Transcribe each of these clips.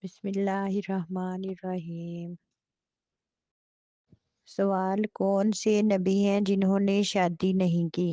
بسم اللہ الرحمن الرحیم۔ سوال: کون سے نبی ہیں جنہوں نے شادی نہیں کی؟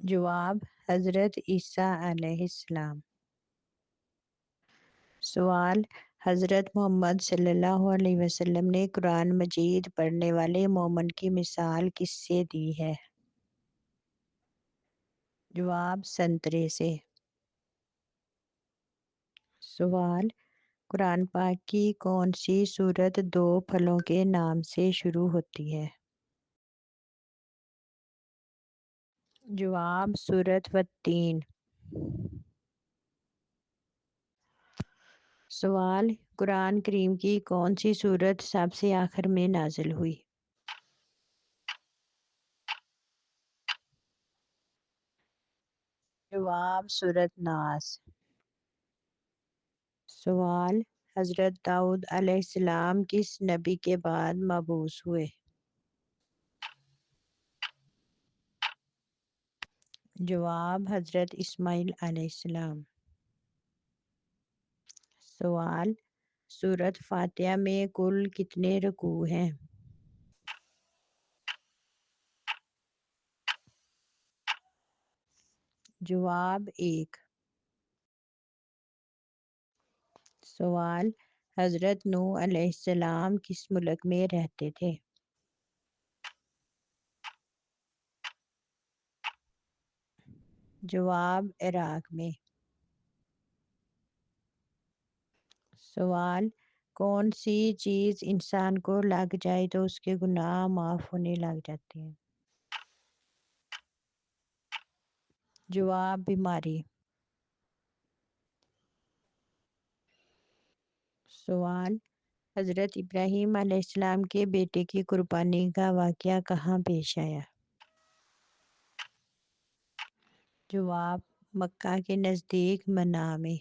جواب: حضرت عیسیٰ علیہ السلام۔ سوال: حضرت محمد صلی اللہ علیہ وسلم نے قرآن مجید پڑھنے والے مومن کی مثال کس سے دی ہے؟ جواب: سنترے سے۔ سوال: قرآن پاک کی کون سی سورت دو پھلوں کے نام سے شروع ہوتی ہے؟ جواب: سورت والتین۔ سوال: قرآن کریم کی کون سی سورت سب سے آخر میں نازل ہوئی؟ جواب: سورت ناس۔ سوال: حضرت داؤد علیہ السلام کس نبی کے بعد مبعوث ہوئے؟ جواب: حضرت اسماعیل علیہ السلام۔ سوال: سورت فاتحہ میں کل کتنے رکوع ہیں؟ جواب: ایک۔ سوال: حضرت نوح علیہ السلام کس ملک میں رہتے تھے؟ جواب: عراق میں۔ سوال: کون سی چیز انسان کو لگ جائے تو اس کے گناہ معاف ہونے لگ جاتے ہیں؟ جواب: بیماری۔ سوال: حضرت ابراہیم علیہ السلام کے بیٹے کی قربانی کا واقعہ کہاں پیش آیا؟ جواب: مکہ کے نزدیک منا میں۔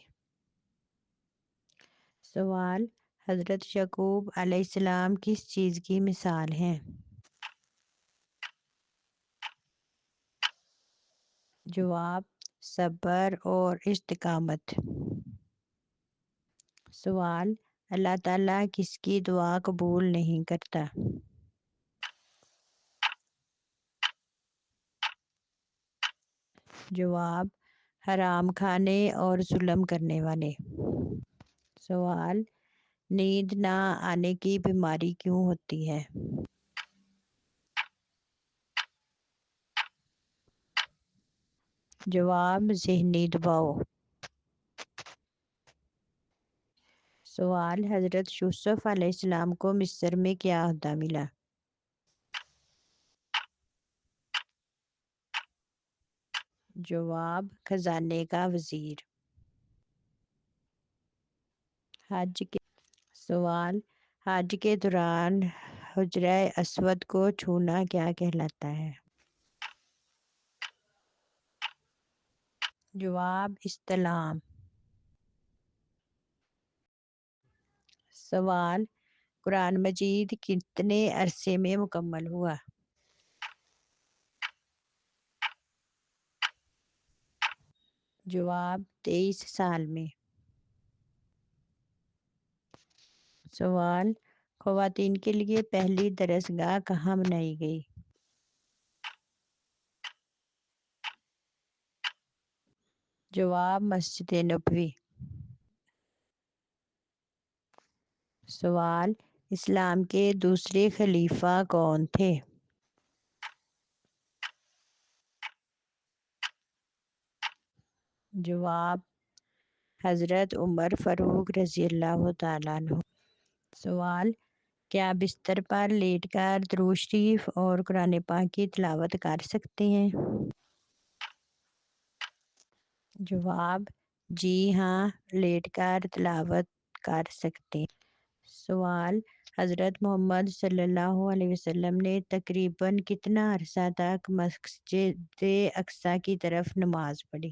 سوال: حضرت یعقوب علیہ السلام کس چیز کی مثال ہیں؟ جواب: صبر اور استقامت۔ سوال: اللہ تعالیٰ کس کی دعا قبول نہیں کرتا؟ جواب: حرام کھانے اور ظلم کرنے والے۔ سوال: نیند نہ آنے کی بیماری کیوں ہوتی ہے؟ جواب: ذہنی دباؤ۔ سوال: حضرت یوسف علیہ السلام کو مصر میں کیا عہدہ ملا؟ جواب: خزانے کا وزیر۔ سوال: حج کے دوران حجرہ اسود کو چھونا کیا کہلاتا ہے؟ جواب: استلام۔ سوال: قرآن مجید کتنے عرصے میں مکمل ہوا؟ جواب: 23 سال میں۔ سوال: خواتین کے لیے پہلی درسگاہ کہاں بنائی گئی؟ جواب: مسجد نبوی۔ سوال: اسلام کے دوسرے خلیفہ کون تھے؟ جواب: حضرت عمر فاروق رضی اللہ تعالیٰ عنہ۔ سوال: کیا بستر پر لیٹ کر درود شریف اور قرآن پاک کی تلاوت کر سکتے ہیں؟ جواب: جی ہاں، لیٹ کر تلاوت کر سکتے ہیں۔ سوال: حضرت محمد صلی اللہ علیہ وسلم نے تقریباً کتنا عرصہ تک مسجد اقصی کی طرف نماز پڑھی؟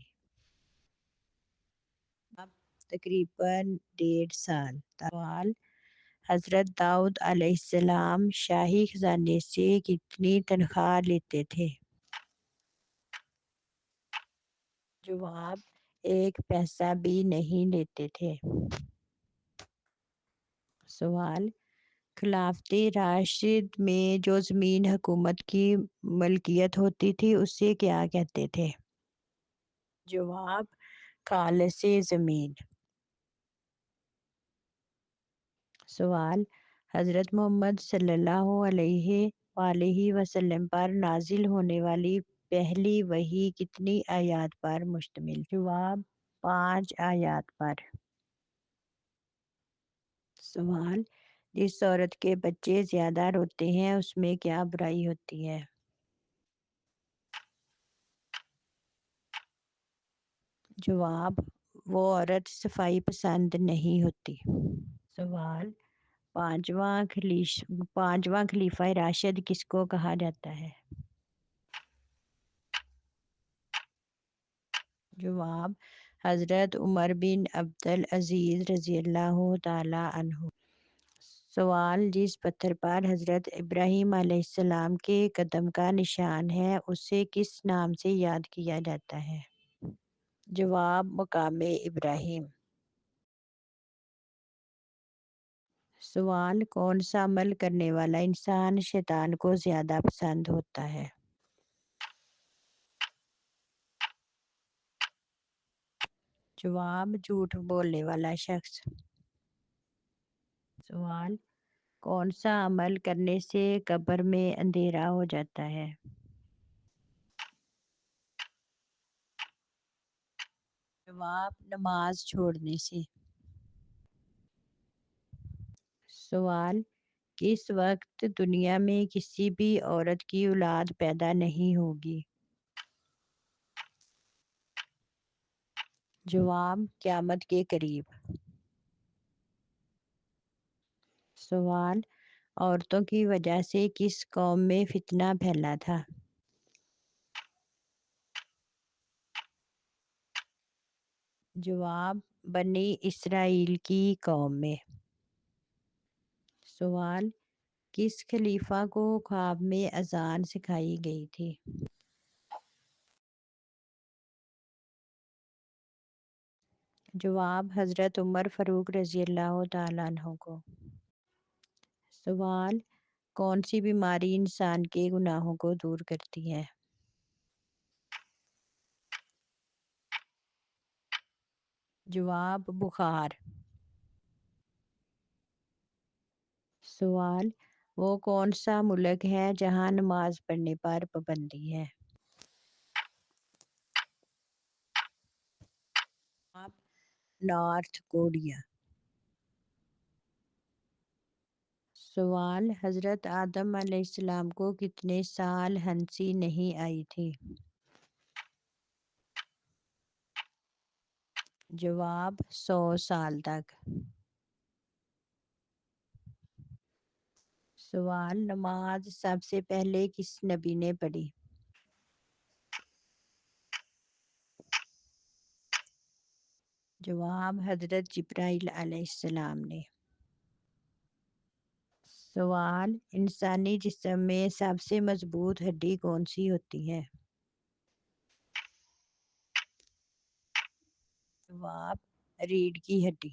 تقریباً 1.5 سال۔ سوال: حضرت داؤد علیہ السلام شاہی خزانے سے کتنی تنخواہ لیتے تھے؟ جواب: ایک پیسہ بھی نہیں لیتے تھے۔ سوال: خلافت راشد میں جو زمین حکومت کی ملکیت ہوتی تھی اسے کیا کہتے تھے؟ جواب: خالص زمین۔ سوال: حضرت محمد صلی اللہ علیہ وآلہ وسلم پر نازل ہونے والی پہلی وحی کتنی آیات پر مشتمل؟ جواب: 5 آیات پر۔ سوال: جس عورت کے بچے زیادہ روتے ہیں اس میں کیا برائی ہوتی ہے؟ جواب: وہ عورت صفائی پسند نہیں ہوتی۔ سوال: پانچواں خلیفہ راشد کس کو کہا جاتا ہے؟ جواب: حضرت عمر بن عبدالعزیز رضی اللہ تعالی عنہ۔ سوال: جس پتھر پر حضرت ابراہیم علیہ السلام کے قدم کا نشان ہے اسے کس نام سے یاد کیا جاتا ہے؟ جواب: مقام ابراہیم۔ سوال: کون سا عمل کرنے والا انسان شیطان کو زیادہ پسند ہوتا ہے؟ جواب: جھوٹ بولنے والا شخص۔ سوال: کون سا عمل کرنے سے قبر میں اندھیرا ہو جاتا ہے؟ جواب: نماز چھوڑنے سے۔ سوال: کس وقت دنیا میں کسی بھی عورت کی اولاد پیدا نہیں ہوگی؟ جواب: قیامت کے قریب۔ سوال: عورتوں کی وجہ سے کس قوم میں فتنہ پھیلا تھا؟ جواب: بنی اسرائیل کی قوم میں۔ سوال: کس خلیفہ کو خواب میں اذان سکھائی گئی تھی؟ جواب: حضرت عمر فاروق رضی اللہ تعالیٰ عنہ کو۔ سوال: کون سی بیماری انسان کے گناہوں کو دور کرتی ہے؟ جواب: بخار۔ سوال: وہ کون سا ملک ہے جہاں نماز پڑھنے پر پابندی ہے؟ جواب: نارتھ کوریا۔ سوال: حضرت آدم علیہ السلام کو کتنے سال ہنسی نہیں آئی تھی؟ جواب: 100 سال تک۔ سوال: نماز سب سے پہلے کس نبی نے پڑھی؟ جواب: حضرت جبرائیل علیہ السلام نے۔ سوال: انسانی جسم میں سب سے مضبوط ہڈی کون سی ہوتی ہے؟ جواب: ریڑھ کی ہڈی۔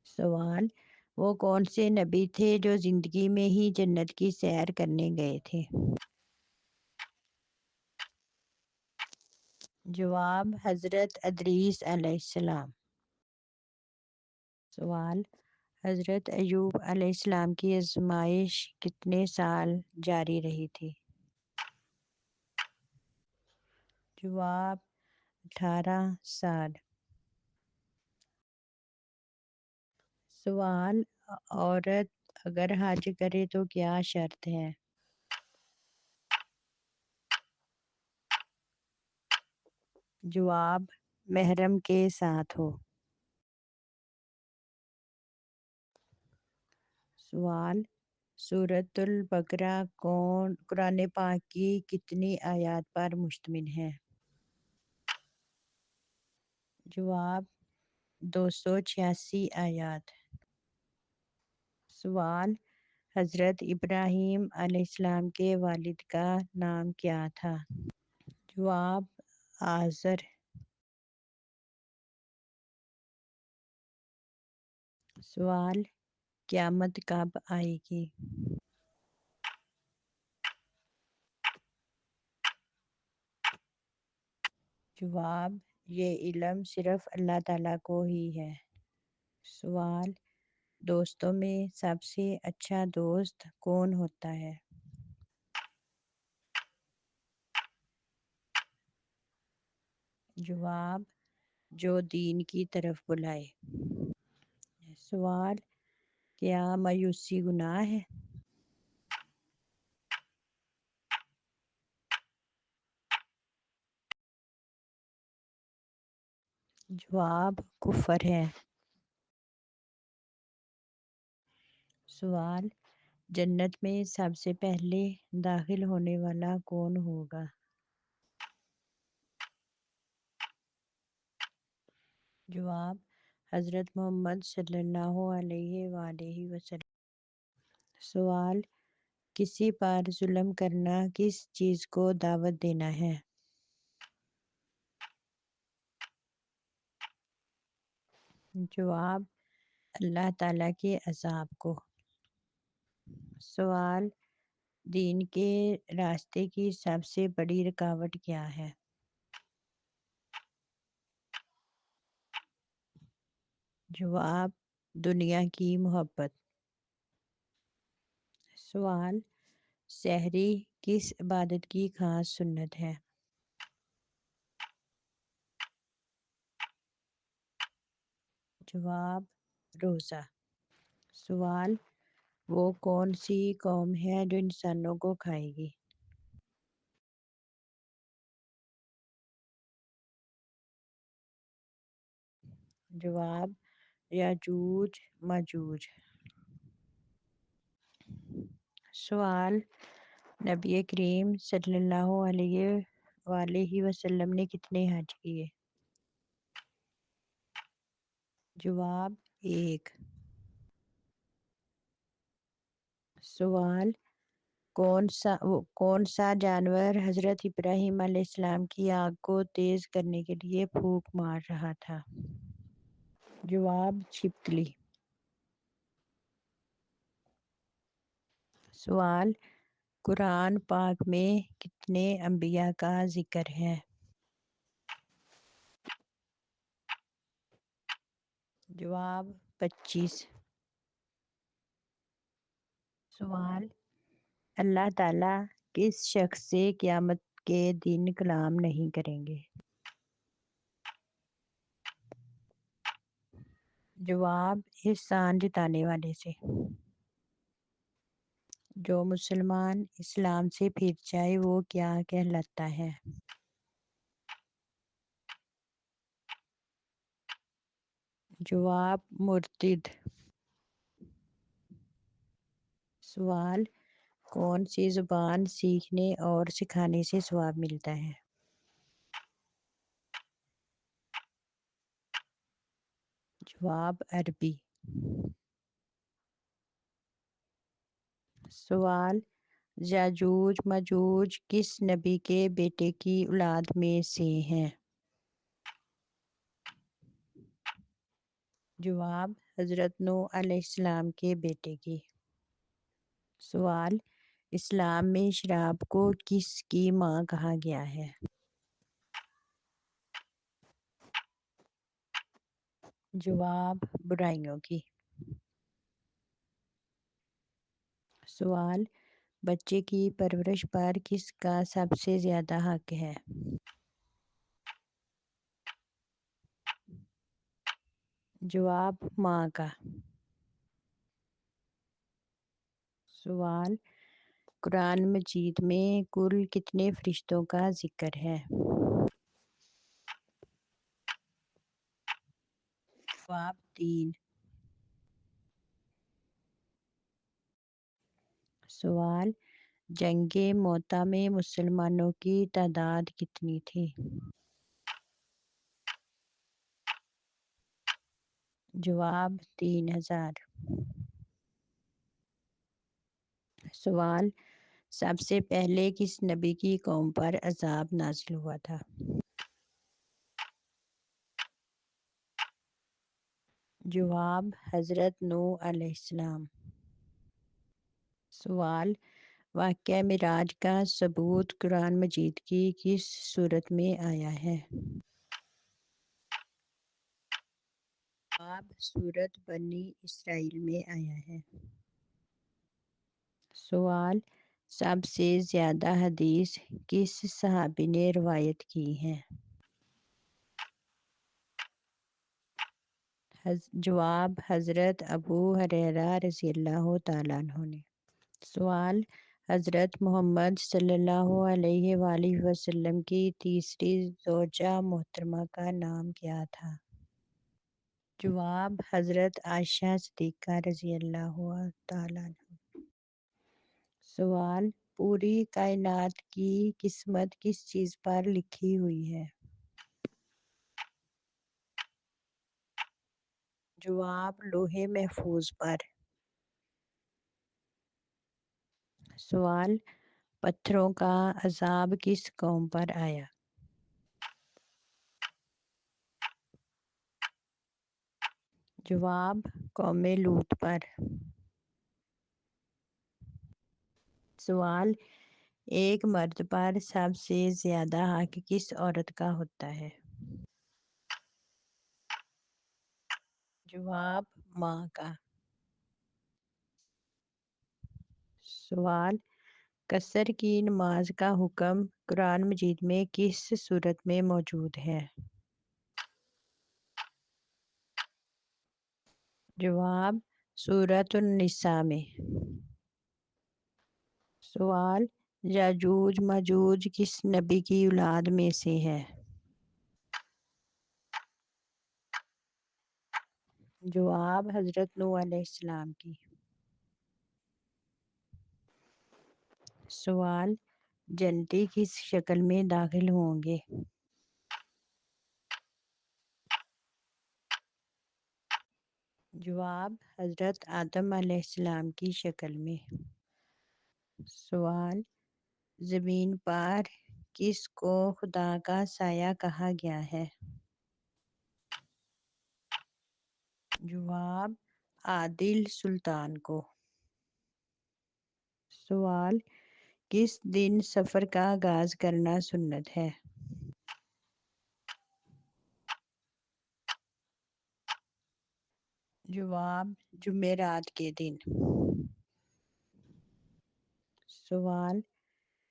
سوال: وہ کون سے نبی تھے جو زندگی میں ہی جنت کی سیر کرنے گئے تھے؟ جواب: حضرت ادریس علیہ السلام۔ سوال: حضرت ایوب علیہ السلام کی آزمائش کتنے سال جاری رہی تھی؟ جواب: 18 سال۔ سوال: عورت اگر حج کرے تو کیا شرط ہے؟ جواب: محرم کے ساتھ ہو۔ سوال: سورۃ البقرہ قرآن پاک کی کتنی آیات پر مشتمل ہے؟ جواب: 286 آیات۔ سوال: حضرت ابراہیم علیہ السلام کے والد کا نام کیا تھا؟ جواب آذر۔ سوال قیامت کب آئے گی؟ جواب یہ علم صرف اللہ تعالیٰ کو ہی ہے۔ سوال دوستوں میں سب سے اچھا دوست کون ہوتا ہے؟ جواب جو دین کی طرف بلائے۔ سوال کیا مایوسی گناہ ہے؟ جواب کفر ہے۔ سوال جنت میں سب سے پہلے داخل ہونے والا کون ہوگا؟ جواب حضرت محمد صلی اللہ علیہ وآلہ وسلم۔ سوال کسی پر ظلم کرنا کس چیز کو دعوت دینا ہے؟ جواب اللہ تعالیٰ کے عذاب کو۔ سوال دین کے راستے کی سب سے بڑی رکاوٹ کیا ہے؟ جواب دنیا کی محبت۔ سوال سحری کس عبادت کی خاص سنت ہے؟ جواب روزہ۔ سوال وہ کون سی قوم ہے جو انسانوں کو کھائے گی؟ جواب یاجوج ماجوج۔ سوال نبی کریم صلی اللہ علیہ وآلہ وسلم نے کتنے حج کیے؟ جواب ایک۔ سوال کون سا جانور حضرت ابراہیم علیہ السلام کی آگ کو تیز کرنے کے لیے پھونک مار رہا تھا؟ جواب چھپکلی۔ سوال قرآن پاک میں کتنے انبیاء کا ذکر ہے؟ جواب 25۔ سوال اللہ تعالیٰ کس شخص سے قیامت کے دن کلام نہیں کریں گے؟ جواب احسان جتانے والے سے۔ جو مسلمان اسلام سے پھر جائے وہ کیا کہلاتا ہے؟ جواب مرتد۔ سوال کون سی زبان سیکھنے اور سکھانے سے ثواب ملتا ہے؟ جواب عربی۔ سوال یاجوج ماجوج کس نبی کے بیٹے کی اولاد میں سے ہیں؟ جواب حضرت نوح علیہ السلام کے بیٹے کی۔ سوال اسلام میں شراب کو کس کی ماں کہا گیا ہے؟ جواب برائیوں کی۔ سوال بچے کی پرورش پر کس کا سب سے زیادہ حق ہے؟ جواب ماں کا۔ سوال قرآن مجید میں کل کتنے فرشتوں کا ذکر ہے؟ جواب 3۔ سوال جنگ موتا میں مسلمانوں کی تعداد کتنی تھی؟ جواب 3000۔ سوال سب سے پہلے کس نبی کی قوم پر عذاب نازل ہوا تھا؟ جواب حضرت نوح علیہ السلام۔ سوال، واقعہ معراج کا ثبوت قرآن مجید کی کس صورت میں آیا ہے؟ جواب سورۃ بنی اسرائیل میں آیا ہے۔ سوال، سب سے زیادہ حدیث کس صحابی نے روایت کی ہیں؟ جواب حضرت ابو ہریرہ رضی اللہ تعالیٰ عنہ نے۔ سوال، حضرت محمد صلی اللہ علیہ وآلہ وسلم کی تیسری زوجہ محترمہ کا نام کیا تھا؟ جواب حضرت عائشہ صدیقہ رضی اللہ تعالیٰ عنہ۔ سوال، پوری کائنات کی قسمت کس چیز پر لکھی ہوئی ہے؟ جواب لوح محفوظ پر۔ سوال، پتھروں کا عذاب کس قوم پر آیا؟ جواب قوم لوط پر۔ سوال، ایک مرد پر سب سے زیادہ حق کس عورت کا ہوتا ہے؟ جواب ماں کا۔ سوال، قصر کی نماز کا حکم قرآن مجید میں کس صورت میں موجود ہے؟ جواب سورۃ النساء میں۔ سوال، یاجوج ماجوج کس نبی کی اولاد میں سے ہے؟ جواب حضرت نوح علیہ السلام کی۔ سوال، جنتی کس شکل میں داخل ہوں گے؟ جواب حضرت آدم علیہ السلام کی شکل میں۔ سوال، زمین پر کس کو خدا کا سایہ کہا گیا ہے؟ جواب عادل سلطان کو۔ سوال، کس دن سفر کا آغاز کرنا سنت ہے؟ جواب جمعرات کے دن۔ سوال،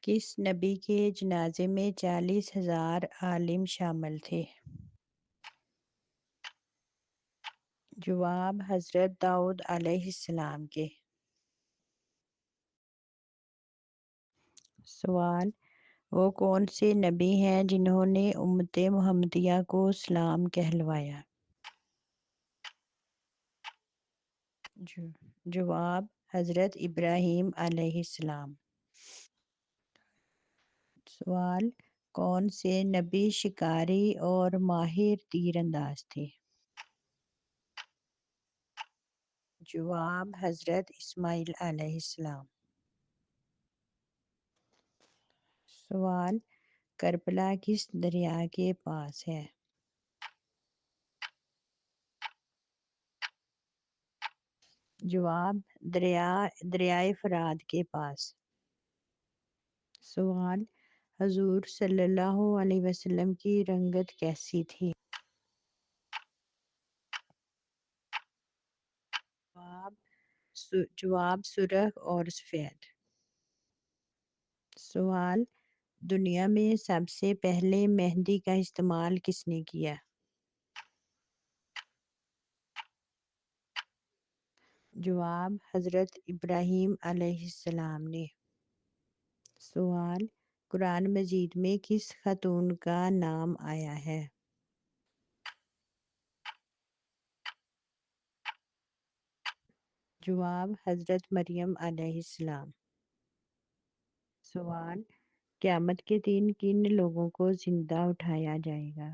کس نبی کے جنازے میں 40,000 عالم شامل تھے؟ جواب حضرت داؤد علیہ السلام کے۔ سوال، وہ کون سے نبی ہیں جنہوں نے امت محمدیہ کو اسلام کہلوایا؟ جواب حضرت ابراہیم علیہ السلام۔ سوال، کون سے نبی شکاری اور ماہر تیر انداز تھے؟ جواب حضرت اسماعیل علیہ السلام۔ سوال، کربلا کس دریا کے پاس ہے؟ جواب دریائے فرات کے پاس۔ سوال، حضور صلی اللہ علیہ وسلم کی رنگت کیسی تھی؟ جواب سرخ اور سفید۔ سوال، دنیا میں سب سے پہلے مہندی کا استعمال کس نے کیا؟ جواب حضرت ابراہیم علیہ السلام نے۔ سوال، قرآن مجید میں کس خاتون کا نام آیا ہے؟ جواب حضرت مریم علیہ السلام۔ سوال، قیامت کے دن کن لوگوں کو زندہ اٹھایا جائے گا؟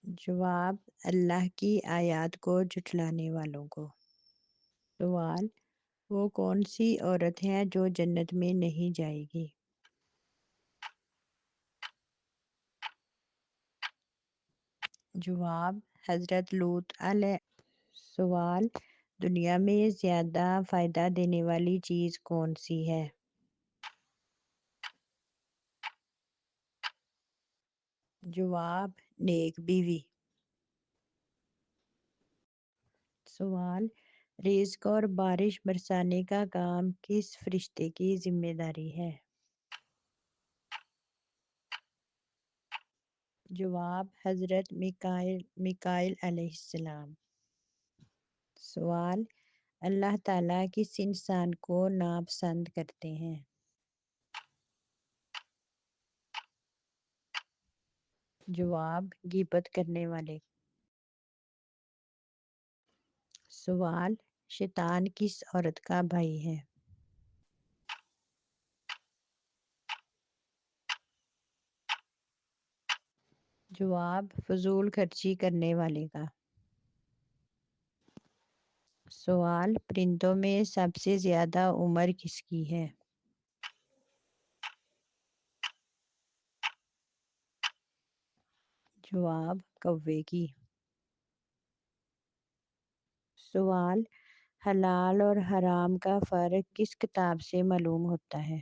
جواب اللہ کی آیات کو جھٹلانے والوں کو۔ سوال: وہ کون سی عورت ہے جو جنت میں نہیں جائے گی؟ جواب: حضرت لوط علیہ۔ سوال: دنیا میں زیادہ فائدہ دینے والی چیز کون سی ہے؟ جواب: نیک بیوی۔ سوال: رزق اور بارش برسانے کا کام کس فرشتے کی ذمہ داری ہے؟ جواب: حضرت میکائیل علیہ السلام۔ سوال: اللہ تعالیٰ کس انسان کو ناپسند کرتے ہیں؟ جواب: غیبت کرنے والے۔ سوال: شیطان کس عورت کا بھائی ہے؟ جواب: فضول خرچی کرنے والے کا۔ سوال: پرندوں میں سب سے زیادہ عمر کس کی ہے؟ جواب: کوے کی۔ سوال: حلال اور حرام کا فرق کس کتاب سے معلوم ہوتا ہے؟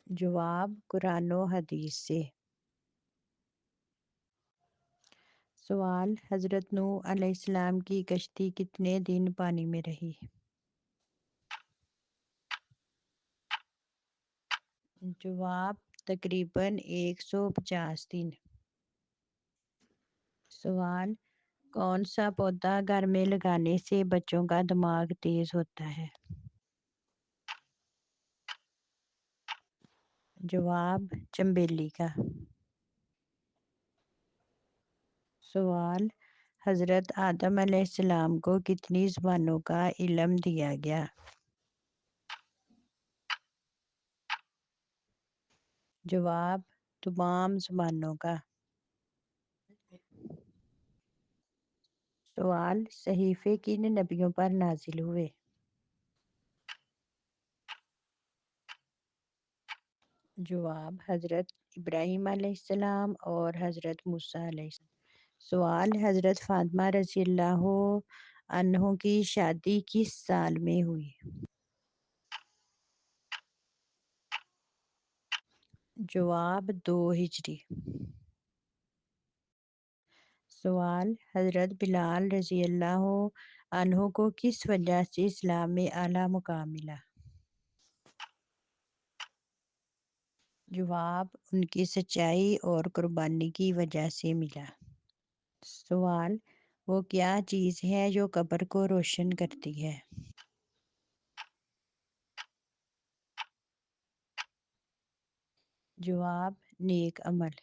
جواب: قرآن و حدیث سے۔ سوال: حضرت نوح علیہ السلام کی کشتی کتنے دن پانی میں رہی؟ جواب: تقریباً 150 دن۔ سوال: کون سا پودا گھر میں لگانے سے بچوں کا دماغ تیز ہوتا ہے؟ جواب: چنبیلی کا۔ سوال: حضرت آدم علیہ السلام کو کتنی زبانوں کا علم دیا گیا؟ جواب: تمام زبانوں کا۔ سوال: صحیفے کن نبیوں پر نازل ہوئے؟ جواب: حضرت ابراہیم علیہ السلام اور حضرت موسیٰ علیہ السلام۔ سوال: حضرت فاطمہ رضی اللہ عنہ کی شادی کس سال میں ہوئی؟ جواب: 2 ہجری۔ سوال: حضرت بلال رضی اللہ عنہ کو کس وجہ سے اسلام میں اعلیٰ مقام ملا؟ جواب: ان کی سچائی اور قربانی کی وجہ سے ملا۔ سوال: وہ کیا چیز ہے جو قبر کو روشن کرتی ہے؟ جواب: نیک عمل۔